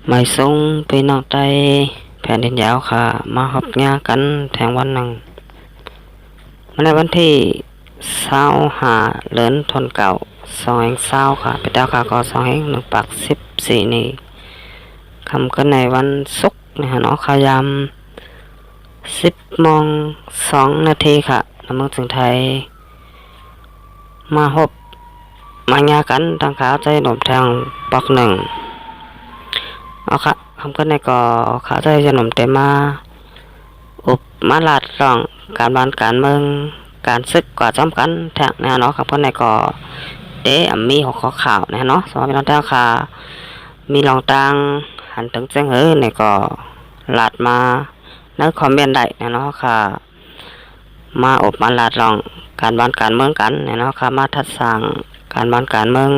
ไม่ส่งพี่น้องใต้แผ่นดินยาวค่ะมาฮอบงากันแทงวันหนึ่งในวันที่25เดือนธันวาคม2020ค่ะไปดาวค่ะก็2114นี้คำกันในวันศุกร์นะฮะเนาะขยาม10:02ค่ะน้ำเมืองถึงไทยมาฮอบมางากันทางขาวใจหนุ่มทางปอกหนึ่งเอาค่ะคำกันในก็ขาใจจะหนุ่มเต็มมาอุบมาลาดรองการบ้านการเมืองการศึกกว่าจอมกันแทงนะเนาะคำกันในก็มีหัวข้อข่าวนะเนาะสำหรับพี่น้องเจ้าค่ะมีรองตังหันถึงเจ้งในก็ลาดมาในคอมเมนต์ได้นะเนาะค่ะมาอบมาลาดรองการบ้านการเมืองกันนะเนาะค่ะมาทัดสั่งการบ้านการเมือง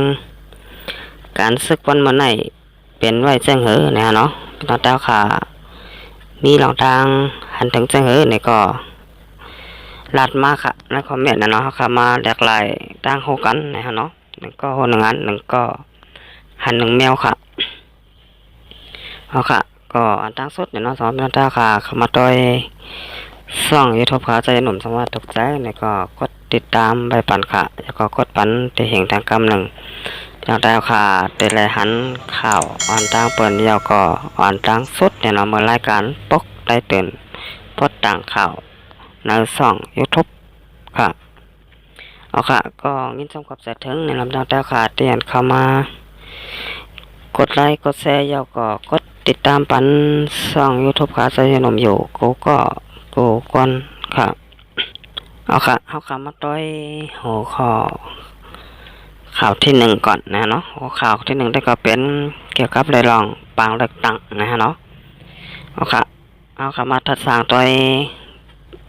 การศึกวันเมื่อไหร่เป็นไว้เจ้งนะเนาะพี่น้องเจ้าค่ะมีรองทางหันถึงเจ้งในก็ลาดมาค่ะในคอมเมนต์นะเนาะค่ะมาแหลกหลายตั้งโฮกันนะฮะเนาะหนึ่งก็หนึ่งอันหนึ่งก็หันหนึ่งแมวค่ะเอาค่ะก็อันตั้งสุดเนี่ยเนาะสองพี่น้องเจ้าค่ะเข้ามาต่อยส่องยูทูบขาใจหนุ่มสมวัติตกใจเนี่ยก็กดติดตามใบปั่นค่ะแล้วก็กดปั่นจะเห็นทางกำหนึ่งพี่น้องเจ้าค่ะเตะไรหันข่าวอ่อนตั้งเปิดเดียวก็อ่อนตั้งสุดเนี่ยเนาะเมื่อรายการปกได้ตื่นพดต่างข่าวในส่องยูทูบค่ะเอาค่ะก็ยินชมกับแสถึงในลำดับเจ้าค่ะเตียนเข้ามากดไลค์กดแชร์ยาวก็กดติดตามปันช่อง YouTube ขาใจหนุ่มอยู่กูก่อนค่ะเอาค่ะเอาคำมาต้อยหัวข้อข่าวที่หนึ่งก่อนนะเนาะหัวข่าวที่หนึ่งได้ก็เป็นเกี่ยวกับเรื่องปางเลือกตั้งนะฮะเนาะเอาค่ะเอาคำมาทัดสร้างต้อย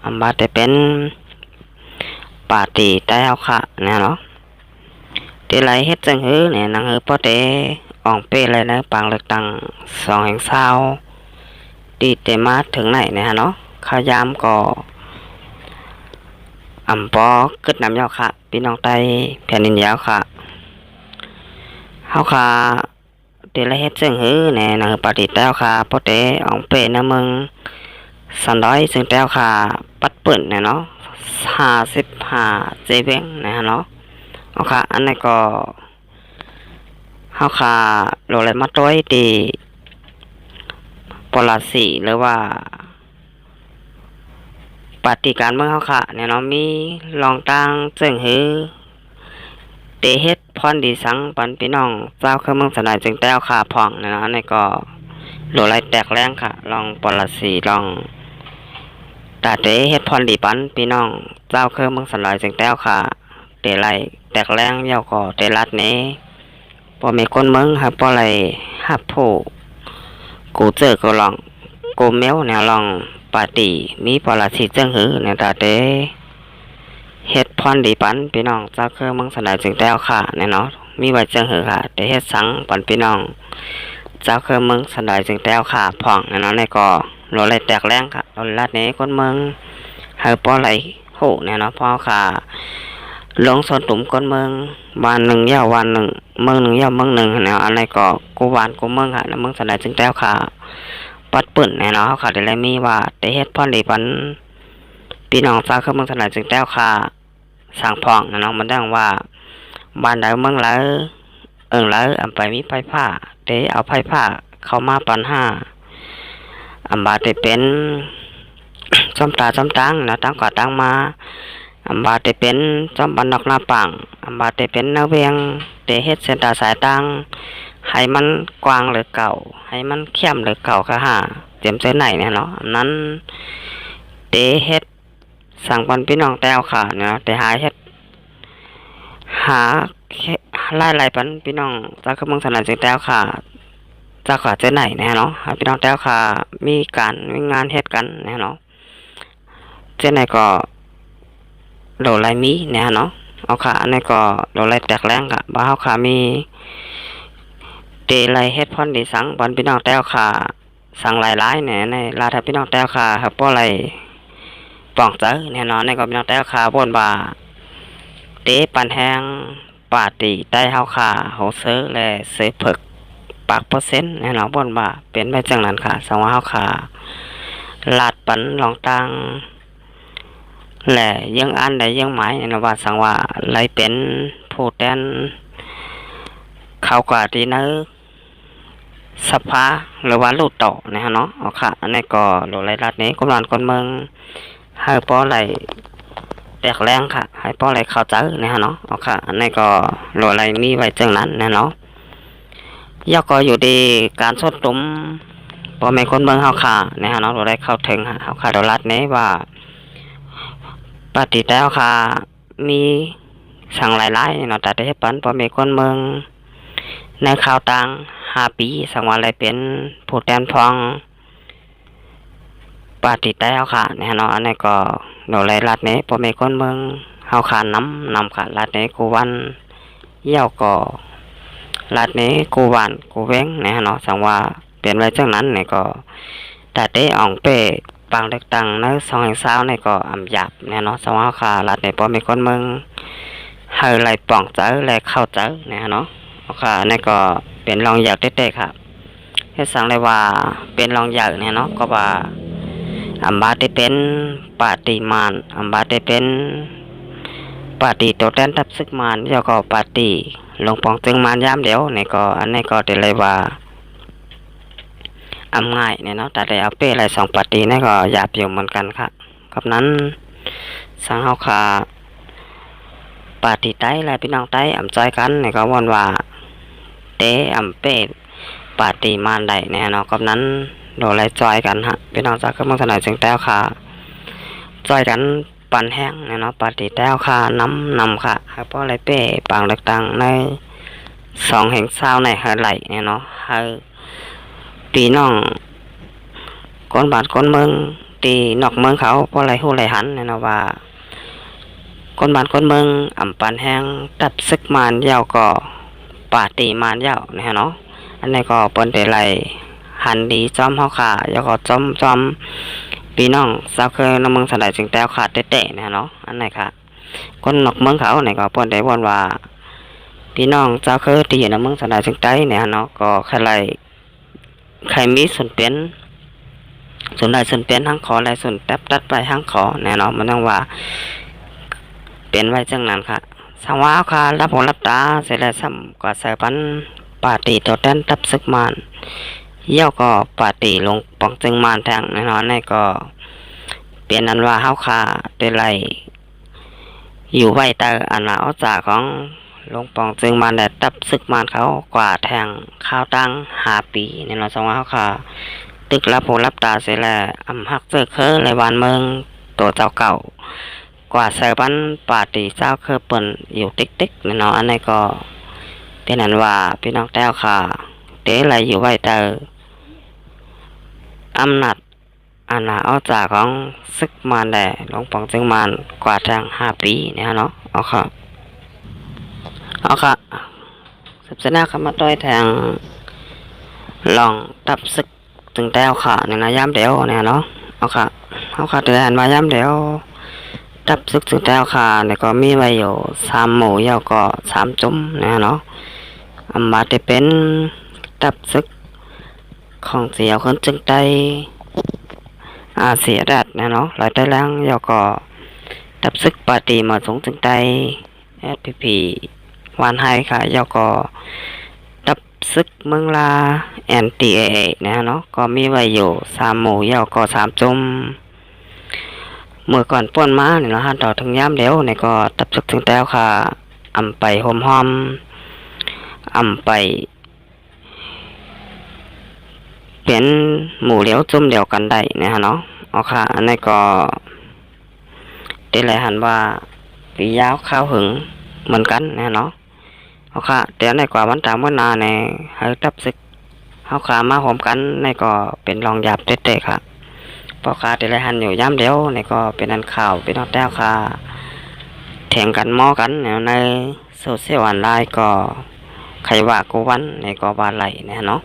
อันบาแต่เป็นปาตีใต้เอาค่ะนะเนาะที่ไรเฮ็ดจังเนี่ยนังพอเตอ่องเป้เลยนะปางเลือกตั้ง2/20ดีเตมาถึงไหนนะฮะเนาะขยามก็ปอขึ้นน้ำยาวค่ะพี่น้องไตแผ่นดินยาวค่ะเฮาค่ะเตละเฮ็ดจังเนี่ยนังปาตีใต้เอาค่ะพอเตอ่องเป้นะมึง300ซึ่งแต้วค่ะปัดเปิ่นเนี่ยเนาะ55เจเบงนะฮะเนาะเอาค่ะอันนี้ก็เฮาค่ะโลเลยมาต้อยตีปลาสีหรือว่าปฏิการเมืองเฮาค่ะเนี่ยเนาะมีรองต่างเจิงเตเฮ็ดพรดีสังปันพี่น้องเจ้าคือเมืองสนายจึงแต้วค่ะพ่องเนี่ยเนาะอันนี้ก็โลเลยแตกแรงค่ะลองปลาสีลองตาเตเฮ็ดพรดีปันพี่น้องเจ้าคือเมืองสนายจึงแต้วค่ะเตไลแตกแรงยาวก็เตลัดนี้พอมีคนเมืองครับพอไรฮับผู้กูเจอก็ลองกูแมวเนี่ยลองปาตีมีปลาสีเจิงเนี่ยตาเตเฮ็ดพรดีปันพี่น้องเจ้าคือเมืองสนายจึงแต้วค่ะเนี่ยเนาะมีไว้เจิงค่ะแต่เฮ็ดสังปันพี่น้องเจ้าคือเมืองสนายจึงแต้วค่ะพ่องเนี่ยเนาะในก็โลเลยแตกแรงค่ะโลลัดนี้คนเมืองให้ปอไรโหเนี่ยเนาะพ่อค่ะลงสนตุ่มคนเมืองวันหนึ่งยาววันหนึ่งเมืองหนึ่งยาวเมืองหนึ่งเนี่ยอะไรก็กูวานกูเมืองค่ะเมืองสนายจึงแต้วค่ะปัดเปิ่นเนี่ยเนาะค่ะเดี๋ยวเลยมีว่าแต่เฮ็ดพรดีปันพี่น้องเจ้าคือเมืองสนายจึงแต้วค่ะสั่งพองเนาะมันดังว่าบ้านใดเมืองไหลไหลไปมีไฟผ้าเตเอาไฟผ้าเข้ามาปันห้าบาเตเป็นจอมตาจอมตังนะตั้งก่อตั้งมาบาเตเป็นจอมบันนอกหน้าปังบาเตเป็นนาเวียงเตเฮ็ดเส้นตาสายตังให้มันกว้างหรือเก่าให้มันเข้มหรือเก่าค่ะเตรียมเส้นไหนเนี่ยเนาะนั้นเตเฮ็ดสั่งปันพี่น้องแต้วค่ะเนาะแต่หาเฮ็ดหาไล่ปันพี่น้องจากเมืองสนามจึงแต้วค่ะจากขวาเส้นไหนเนี่ยเนาะพี่น้องแต้วค่ะมีงานเฮ็ดกันเนี่ยเนาะเส้นไหนก็โดไลมีเนี่ยเนาะเอาค่ะอันนี้ก็โดไลแตกแรงค่ะบ้าเฮาค่ะมีเตไลเฮ็ดพรดีสังปันพี่น้องแต้วค่ะสั่งหลายๆเนี่ยในลาทับพี่น้องแต้วค่ะครับป้อไรป่องเจอแน่นอนในก็พี่น้องแต้วค่ะบนบ่าเตปันแห้งปาตีใต้เฮาค่ะโหเซอและเสผึก ปากเปอร์เซ็นต์นะเนาะบ่นว่าเป็นไปจังนั้นค่ะสังว่าเฮาค่ะลาดปันลองตังและยังอันใดยังหมายนะว่าสังว่าไหลเป็นผู้แทนเขากว่าที่เนอสภาหรือว่าลูกโตนะฮะเนาะเอาค่ะอันนี้ก็โหลดรายรัดนี้กำลังคนเมืองให้ป้อไหลแตกแรงค่ะให้ป้อไหลเข้าใจนะฮะเนาะเอาค่ะอันนี้ก็โหลดรายมีไว้จังนั้นนะเนาะย่อก็อยู่ดีการสดตุ้มพอแม่คนเมืองเฮาค่ะนะฮะเนาะโหลดได้เข้าถึงเฮาค่ะโหลดรัดนี้ว่าปฏิแล้วค่ะมีสั่งหลายๆเนาะแต่ได้ปันพอแม่คนเมืองในข่าวต่าง5 ปีสังว่าอะไรเป็นผู้แทนพองปฏิแล้วค่ะนะเนาะอันนี้ก็โดยรายรัดนี้พอแม่คนเมืองเฮาค่ะนำค่ะรัดนี้กูวันเยี่ยวก็รัดนี้กูวันกูเว้งนะเนาะสังว่าเป็นไว้จังนั้นนี่ก็แต่ได้อ่องเป้บางเล็กตังใน2 แห่ง20นี่ก็อำหยาบนะเนาะสังว่าค่ะรัดนี้พอแม่คนเมืองให้ไหลป่องเจอและเข้าเจอนะเนาะค่ะนี่ก็เป็นรองอยากเด็กๆครับให้สั่งเลยว่าเป็นรองอยากเนี่ยเนาะก็ว่าอัมบาได้เป็นปาฏิมารอัมบาได้เป็นปาฏิตัวแทนทับซึกมารแล้วก็ปาฏิหลวงปองจึงมารยามเดียวนี่ก็อันนี้ก็ได้เลยว่าอำง่ายเนี่ยเนาะแต่ได้เอาเป้อะไร2 ปาฏินี่ก็หยาบอยู่เหมือนกันครับกับนั้นสังเฮาค่ะปาฏิใต้และพี่น้องใต้อำใจกันนี่ก็วนว่าเตอำเป้ปาฏิมารใดเนี่ยเนาะกับนั้นโดนไล่จอยกันฮะพี่น้องจากก็มาสนายจึงแต้วค่ะจอยกันปั่นแห้งเนี่ยเนาะปาฏิแต้วค่ะนำค่ะให้พ่อไรเป้ปางเล็กตังใน2 แห่ง20ในให้ไหลเนี่ยเนาะให้พี่น้องคนบ้านคนเมืองตีนอกเมืองเขาพ่อไรหู้ไรหันเนี่ยเนาะว่าคนบ้านคนเมืองอำปันแห้งตับซึกมารยาวก็ปาฏิมารยาวนะฮะเนาะอันนี้ก็เปิ้นได้ไล่หันดีจอมเฮาค่ะแล้วก็จอมพี่น้องสาวเคยนำเมืองสนายจึงแต้วค่ะเตะๆนะฮะเนาะอันนี้ค่ะคนนอกเมืองเขาเนี่ยก็เปิ้นได้วนว่าพี่น้องสาวเคยที่อยู่ในเมืองสนายจึงใต้เนี่ยฮะเนาะก็ใครมีส่วนเป็นส่วนใดส่วนเป็นทั้งขอและส่วนแป๊บตัดไปทั้งขอแน่เนาะมันต้องว่าเป็นไว้จังนั้นค่ะสังว่าค่ะรับหูรับตาเสร็จแล้วซ้ำก็ใส่ปันปาฏิตัวแทนทับซึกมารเยี่ยวก็ปาฏิลงปองจึงมารแทงแน่นอนนี่ก็เปลี่ยนอันว่าเฮาค่ะได้ไล่อยู่ไว้แต่อันว่าเอาจากของลงปองจึงมารและทับซึกมารเขากว่าแทงข้าวตั้ง5 ปีแน่นอนสังว่าเฮาค่ะตึกรับหูรับตาเสร็จแล้วอำฮักเจอเคอในบ้านเมืองตัวเจ้าเก่ากว่าใส่ปันปาฏิเจ้าเคยเปิ่นอยู่ติ๊กๆเนาะอันนี้ก็เป็นอันว่าพี่น้องแต้วค่ะเตะไหลอยู่ไว้แต่อำนาจอาณาเอาจากของซึกมารแด่หลวงปองจึงมารกว่าทาง5 ปีเนี่ยเนาะเอาค่ะสืบเสนาคำมาต้อยแทงลองตับซึกจึงแต้วค่ะในยามเดียวเนี่ยเนาะเอาค่ะเตือนมายามเดียวตับซึกจึงแต้วค่ะเนี่ยก็มีไว้อยู่3 หมู่ยาวก็3 จุ่มเนี่ยเนาะอำมาได้เป็นตับซึกของเสียวคนจึงได้เสียดัดนะเนาะหลายได้แรงยาวก็ตับซึกปาฏิมาสงจึงได้SPP วันไฮค่ะยาวก็ตับซึกเมืองลา NTAA นะเนาะก็มีไว้อยู่3 หมู่ยาวก็3 จุ่มเมื่อก่อนป้วนมาเนี่ยเนาะต่อถึงยามเดียวเนี่ยก็ตับซึกจึงแต้วค่ะอำไปหอมอำไปเป็นหมู่เหลียวจุ่มเดียวกันได้นะฮะเนาะเอาค่ะอันนี้ก็ได้เลยหันว่าปียาวข้าวหึงเหมือนกันนะเนาะเอาค่ะเดี๋ยวในกว่าวันตามวันนาในให้ตับซึกเอาค่ะมาหอมกันในก็เป็นรองหยาบเตะๆค่ะพอค่ะได้เลยหันอยู่ย่ำเดียวในก็เป็นอันข่าวเป็นนอกแต้วค่ะแข่งกันมอกันในโซเชียลออนไลน์ก็ใครว่ากูวันในก็ว่าไหลนะเนาะ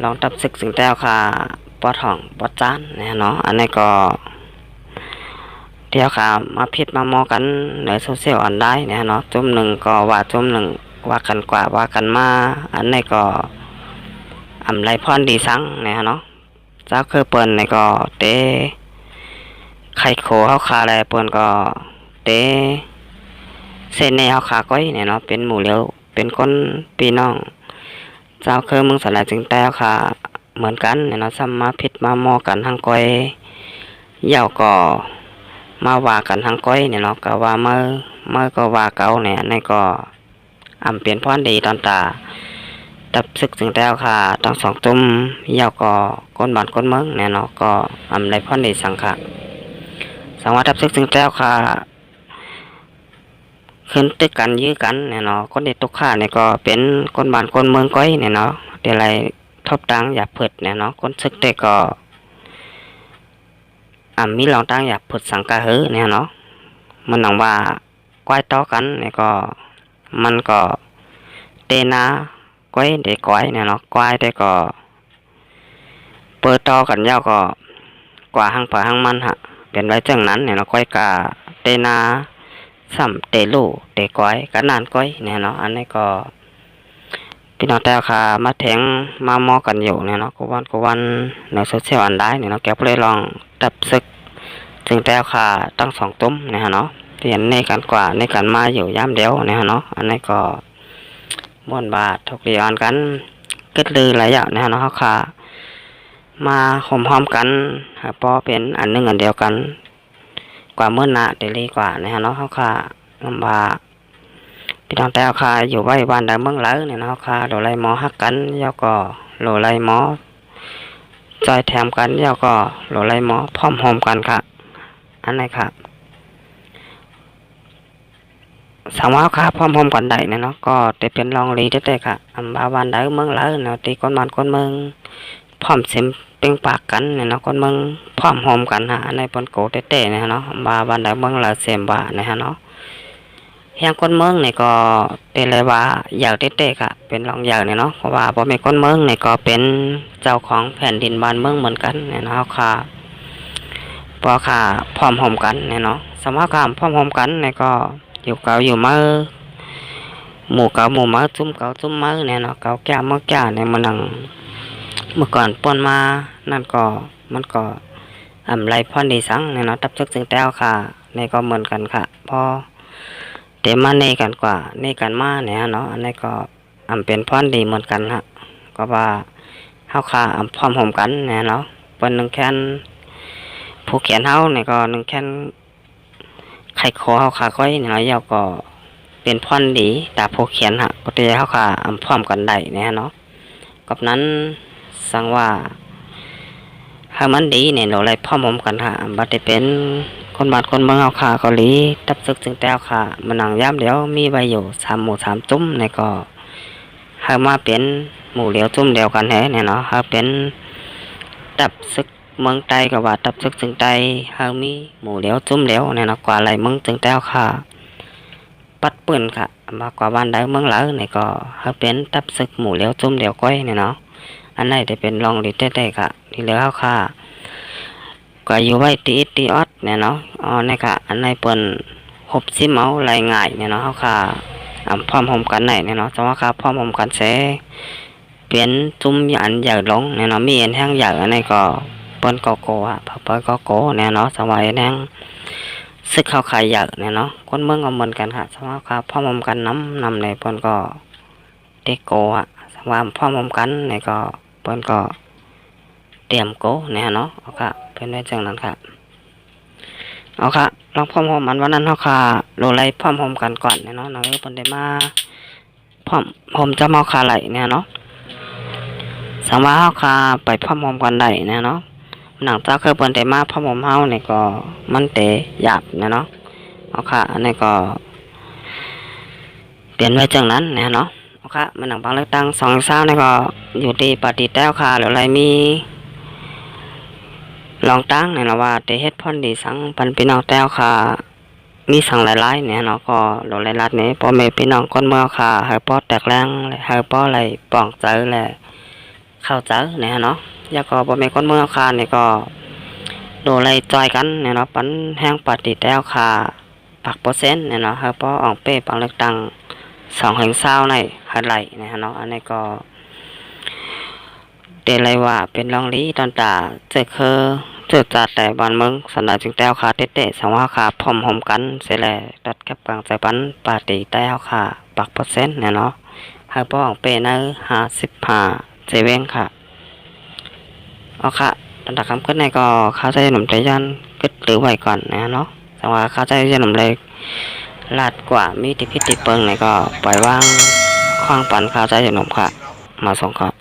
ลองตับซึกสึงแต้วค่ะปอทองปอจานนะเนาะอันนี้ก็เที่ยวค่ะมาพิดมามอกันในโซเชียลออนไลน์นะเนาะจุ่มหนึ่งก็ว่าจุ่มหนึ่งว่ากันกว่าว่ากันมาอันนี้ก็ อำไรพรดีสังเนี่ยเนาะเจ้าคือเปิ้นนี่ก็เตไข่โคเฮาคาแลเปิ้นก็เตเส้นในเฮาคาก้อยเนี่ยเนาะเป็นหมู่เหลียวเป็นคนพี่น้องเจ้าคือเมืองสลายจึงแต่เฮาคาเหมือนกันเนี่ยเนาะซ้ำมาผิดมามอกันทางก้อยเหย้าก็มาว่ากันทางก้อยเนี่ยเนาะก็ว่าเมื่อก็ว่าเก่าเนี่ยนี่ก็อำเปลี่ยนพรดีตอนตาตับซึกถึงแล้วค่ะทั้งสองตุ้มเหย้าก็ก้นบ้านก้นเมืองเนี่ยเนาะก็อำได้พรดีสังค่ะสังว่าตับซึกถึงแล้วค่ะขึ้นตึกกันยื้อกันเนี่ยเนาะคนเด็ดตกข่าเนี่ยก็เป็นคนบ้านคนเมืองก้อยเนี่ยเนาะเดี๋ยวไรทบตังอย่าเผิดเนี่ยเนาะคนซึกแต่ก็มีลองตังอย่าเผิดสังกะเฮเนี่ยเนาะมันหนังว่าก้อยต่อกันเนี่ยก็มันก็เตนาก้อยเด็กก้อยเนี่ยเนาะก้อยแต่ก็เปิดต่อกันยาวก็กว่าหังป่าหังมันฮะเป็นไว้จังนั้นเนี่ยเนาะก้อยกาเตนาซ้ำเตลูเตก้อยกันนานก้อยเนี่ยเนาะอันนี้ก็พี่น้องแต่ค่ะมาแทงมามอกันอยู่เนี่ยเนาะกวันในโซเชียลอันได้เนี่ยเนาะแกก็เลยลองตับซึกจึงแต่ค่ะตั้งสองตุ้มเนี่ยเนาะเปลี่ยนในการกว่าในการมาอยู่ย้ำเดียวเนี่ยเนาะอันนี้ก็ม่วนบาททกเรียนกันกึดลือหลายอย่างเนี่ยเนาะค่ะมาหอมกันพอเป็นอันหนึ่งอันเดียวกันกว่าเมื่อนาเดลีกว่าเนี่ยเนาะเขาค่ะลำบากพี่น้องแต่ค่ะอยู่ไว้บ้านใดเมืองไหลเนี่ยเนาะค่ะโดไรหมอฮักกันยาก็โดไรหมอจอยแถมกันยาก็โดไรหมอพร้อมหอมกันค่ะอันไหนค่ะสามารถค่ะพร้อมหอมกันได้เนี่ยเนาะก็จะเป็นรองลีได้ค่ะอันบ้านใดเมืองไหลเนาะตีคนบ้านคนเมืองพร้อมเสียมเป็นปากกันเนี่ยเนาะคนเมืองพร้อมหอมกันฮะในปนโกเต้ๆเนี่ยเนาะบ้านใดเมืองไหลเสียมบ้าเนี่ยฮะเนาะแห่งคนเมืองเนี่ยก็เป็นเลยว่าอยากเต้ๆค่ะเป็นรองอยากเนี่ยเนาะเพราะว่าพอเป็นคนเมืองเนี่ยก็เป็นเจ้าของแผ่นดินบ้านเมืองเหมือนกันเนี่ยเนาะค่ะพอค่ะพร้อมหอมกันเนี่ยเนาะสามารถค่ะพร้อมหอมกันเนี่ยก็อยู่เก่าอยู่มาหมู่เก่าหมู่มาจุ่มเก่าจุ่มมาเนี่ยเนาะเก่าแก่เมื่อแก่เนี่ยมันนั่งเมื่อก่อนป่นมานั่นก็มันก็ไรพรดีสังเนี่ยเนาะตับซึกถึงแต้วค่ะในก็เหมือนกันค่ะพอเดี๋ยวมาในกันกว่าในกันมาเนี่ยเนาะอันนี้ก็เป็นพรดีเหมือนกันฮะก็ว่าเฮาค่ะพร้อมหอมกันเนี่ยเนาะเป็นหนึ่งแค้นผู้เขียนเฮาเนี่ยก็หนึ่งแค้นไข่คอเฮาค่ะก้อยเนี่ยเนาะยาวก็เป็นพรดีแต่ผู้เขียนฮะก็จะเฮาค่ะพร้อมกันได้เนี่ยเนาะกับนั้นสังว่าถ้ามันดีเนี่ยเราเลยพร้อมหอมกันฮะบัดได้เป็นคนบ้านคนเมืองเฮาค่ะเกาหลีตับซึกถึงแต้วค่ะมันนั่งย้ำเดี๋ยวมีใบอยู่3 หมู่ 3 จุ้มเนี่ยก็ถ้ามาเป็นหมู่เดียวจุ้มเดียวกันแท้เนี่ยเนาะถ้าเป็นตับซึกเมืองใต้ก็ว่าตับซึกถึงใต้ถ้ามีหมู่เดียวจุ้มเดียวเนี่ยเนาะกว่าไรเมืองถึงแต้วค่ะปัดปืนค่ะมากกว่าบ้านใดเมืองหลายเนี่ยก็ถ้าเป็นตับซึกหมู่เดียวจุ้มเดียวก้อยเนี่ยเนาะอันไหนจะเป็นรองดีเต้ๆค่ะที่เหลือเฮาค่ะก็อยู่ไว้ตีออดเนี่ยเนาะนี่ค่ะอันไหนเปิ้น60เมาไหลง่ายเนี่ยเนาะเฮาค่ะพร้อมหอมกันไหนเนี่ยเนาะจังว่าค่ะพร้อมหอมกันแสเปลี่ยนจุ่มอันใหญ่ลงเนี่ยเนาะมีอันแห้งใหญ่อันไหนก็เปิ้นก็โกฮะเปิ้นก็โกเนี่ยเนาะสมัยแห้งซึกเข้าขายใหญ่เนี่ยเนาะคนเมืองก็เหมือนกันค่ะจังว่าค่ะพร้อมหอมกันนำในเปิ้นก็เตโกอ่ะจังว่าพร้อมหอมกันเนี่ยก็เปิ้นก็เตรียมโกเนี่ยเนาะเอาค่ะเป็นได้จังนั้นค่ะเอาค่ะลองพร้อมหอมมันวันนั้นเฮาค่ะโลไลพร้อมหอมกันก่อนเนี่ยเนาะเพิ่นได้มาพร้อมหอมจะเมาคาไหลเนี่ยเนาะสังว่าเฮาค่ะไปพร้อมหอมกันได้เนี่ยเนาะหนังตาคือเพิ่นได้มาพร้อมหอมเฮาเนี่ยก็มันเตะหยาบเนี่ยเนาะเอาค่ะอันนี้ก็เปลี่ยนไว้จังนั้นเนี่ยเนาะเอาค่ะมันหนังบางเลือกตั้ง2 เนี่ยก็อยู่ที่ปฏิแต้วค่ะหรืออะไรมีลองตั้งเนี่ยนะว่าแต่เฮ็ดพรดีสังปันพี่น้องแต้วค่ะมีสังหลายๆเนี่ยเนาะก็โดนหลายรัดเนี่ยพ่อแม่พี่น้องคนเมืองค่ะให้ป้อแตกแรงให้ป้ออะไรป้องใจแหละเข้าใจเนี่ยเนาะแล้วก็พ่อแม่คนเมืองค่ะเนี่ยก็โดนอะไรจอยกันเนี่ยเนาะปันแห้งปฏิแต้วค่ะปัก%เนี่ยเนาะให้ป้อออกเป้ปังเลือกตั้ง2 ถึง 20ในให้ไหลเนี่ยเนาะอันนี้ก็ เดลัยว่าเป็นรองลีตอนตาเจอเคอเจอจัดแต่บอนเมืองสนายจึงแต้วค่ะเตะๆสังว่าค่ะพร้อมหมกันเสร็จแล้วดัดกับกลางใจปันปาร์ตี้แต้วค่ะปักเปอร์เซ็นต์เนี่ยเนาะให้ป้องเปเนอร์55เซเว่นค่ะเอาค่ะตันตาคำขึ้นในก็เข้าใจหนุ่มใจยันกึดหรือไว้ก่อนนะเนาะสังว่าเข้าใจหนุ่มเลยลาดกว่ามีติพิติเปิงในก็ปล่อยว่างควางปันเข้าใจหนุ่มค่ะมาส่งครับ